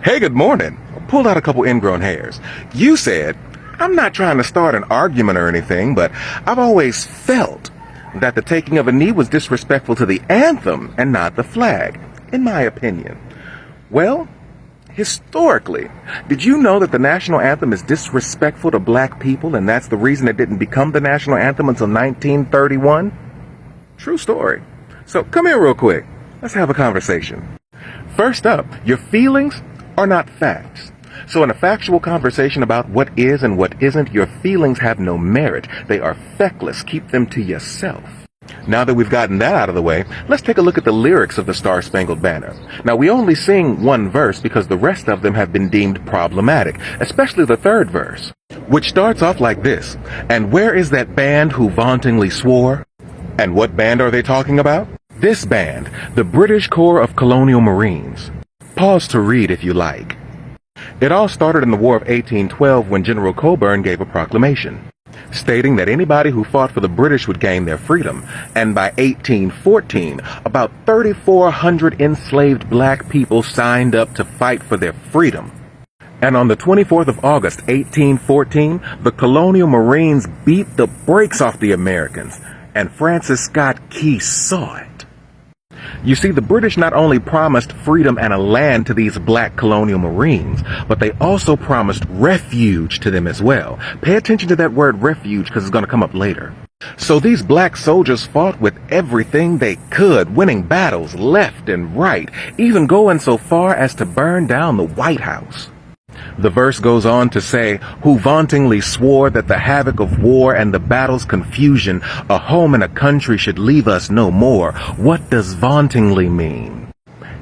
Hey, good morning. Pulled out a couple ingrown hairs. You said, I'm not trying to start an argument or anything, but I've always felt that the taking of a knee was disrespectful to the anthem and not the flag, in my opinion. Well, historically, did you know that the national anthem is disrespectful to black people, and that's the reason it didn't become the national anthem until 1931? True story. So come here real quick. Let's have a conversation. First up, your feelings are not facts. So in a factual conversation about what is and what isn't, your feelings have no merit. They are feckless. Keep them to yourself. Now that we've gotten that out of the way, let's take a look at the lyrics of the Star-Spangled Banner. Now, we only sing one verse because the rest of them have been deemed problematic, especially the third verse, which starts off like this. And where is that band who vauntingly swore? And what band are they talking about? This band, the British Corps of Colonial Marines. Pause to read if you like. It all started in the War of 1812 when General Cockburn gave a proclamation stating that anybody who fought for the British would gain their freedom. And by 1814, about 3,400 enslaved black people signed up to fight for their freedom. And on the 24th of August, 1814, the Colonial Marines beat the brakes off the Americans, and Francis Scott Key saw it. You see, the British not only promised freedom and a land to these black colonial marines, but they also promised refuge to them as well. Pay attention to that word refuge because it's going to come up later. So these black soldiers fought with everything they could, winning battles left and right, even going so far as to burn down the White House. The verse goes on to say, who vauntingly swore that the havoc of war and the battle's confusion, a home and a country should leave us no more. What does vauntingly mean?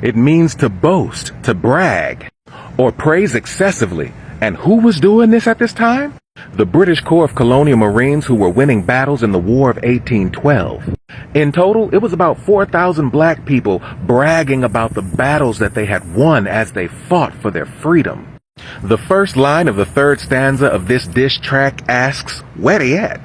It means to boast, to brag, or praise excessively. And who was doing this at this time? The British Corps of Colonial Marines who were winning battles in the War of 1812. In total, it was about 4,000 black people bragging about the battles that they had won as they fought for their freedom. The first line of the third stanza of this diss track asks, where they at?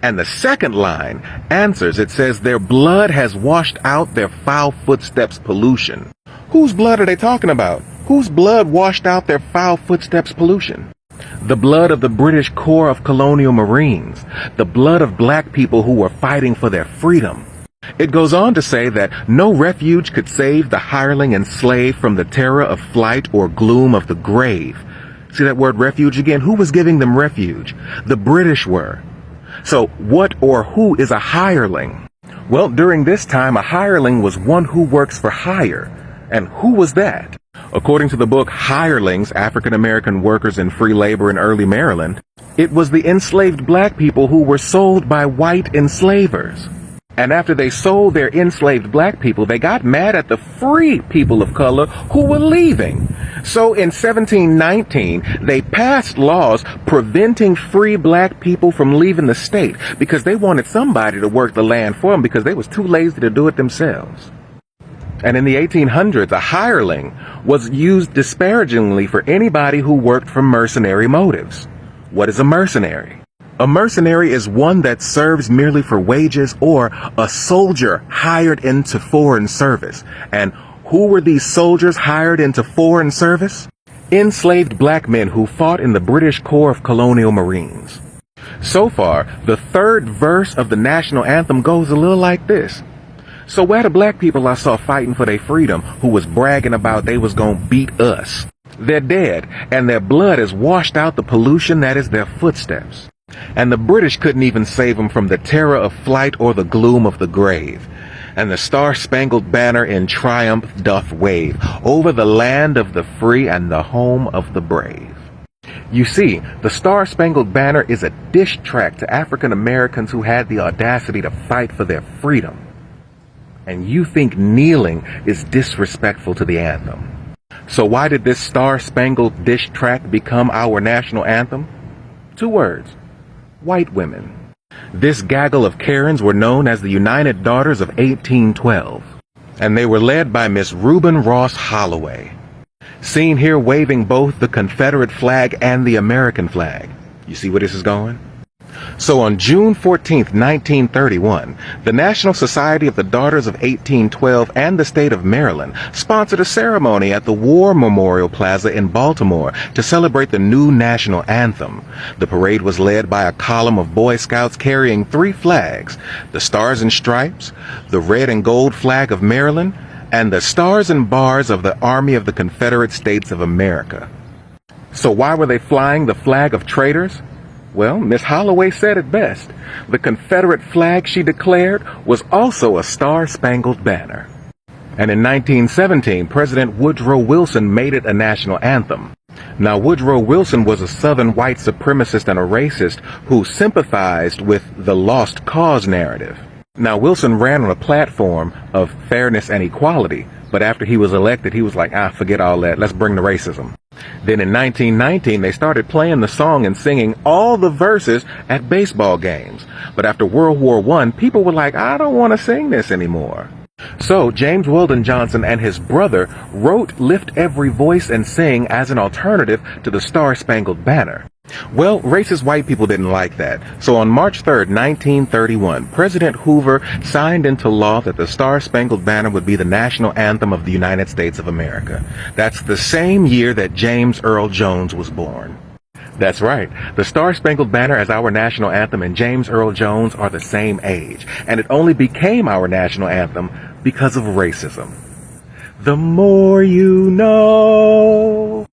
And the second line answers, it says, their blood has washed out their foul footsteps pollution. Whose blood are they talking about? Whose blood washed out their foul footsteps pollution? The blood of the British Corps of Colonial Marines, the blood of black people who were fighting for their freedom. It goes on to say that no refuge could save the hireling and slave from the terror of flight or gloom of the grave. See that word refuge again? Who was giving them refuge? The British were. So what or who is a hireling? Well, during this time, a hireling was one who works for hire. And who was that? According to the book Hirelings, African American Workers in Free Labor in Early Maryland, it was the enslaved black people who were sold by white enslavers. And after they sold their enslaved black people, they got mad at the free people of color who were leaving. So in 1719, they passed laws preventing free black people from leaving the state because they wanted somebody to work the land for them because they was too lazy to do it themselves. And in the 1800s, a hireling was used disparagingly for anybody who worked for mercenary motives. What is a mercenary? A mercenary is one that serves merely for wages, or a soldier hired into foreign service. And who were these soldiers hired into foreign service? Enslaved black men who fought in the British Corps of Colonial Marines. So far, the third verse of the national anthem goes a little like this. So where the black people I saw fighting for their freedom, who was bragging about they was gonna beat us? They're dead, and their blood has washed out the pollution that is their footsteps. And the British couldn't even save them from the terror of flight or the gloom of the grave. And the Star-Spangled Banner in triumph doth wave over the land of the free and the home of the brave. You see, the Star-Spangled Banner is a diss track to African Americans who had the audacity to fight for their freedom. And you think kneeling is disrespectful to the anthem. So why did this Star-Spangled diss track become our national anthem? 2 words. White women. This gaggle of Karens were known as the United Daughters of 1812, and they were led by Miss Reuben Ross Holloway, seen here waving both the Confederate flag and the American flag. You see where this is going? So on June 14th, 1931, the National Society of the Daughters of 1812 and the state of Maryland sponsored a ceremony at the War Memorial Plaza in Baltimore to celebrate the new national anthem. The parade was led by a column of Boy Scouts carrying 3 flags: the Stars and Stripes, the red and gold flag of Maryland, and the Stars and Bars of the Army of the Confederate States of America. So why were they flying the flag of traitors? Well, Miss Holloway said it best. The Confederate flag, she declared, was also a star-spangled banner. And in 1917, President Woodrow Wilson made it a national anthem. Now, Woodrow Wilson was a Southern white supremacist and a racist who sympathized with the lost cause narrative. Now, Wilson ran on a platform of fairness and equality, but after he was elected, he was like, forget all that, let's bring the racism. Then in 1919, they started playing the song and singing all the verses at baseball games. But after World War I, people were like, I don't want to sing this anymore. So James Weldon Johnson and his brother wrote Lift Every Voice and Sing as an alternative to the Star-Spangled Banner. Well, racist white people didn't like that. So on March 3rd, 1931, President Hoover signed into law that the Star-Spangled Banner would be the national anthem of the United States of America. That's the same year that James Earl Jones was born. That's right. The Star-Spangled Banner as our national anthem and James Earl Jones are the same age. And it only became our national anthem because of racism. The more you know.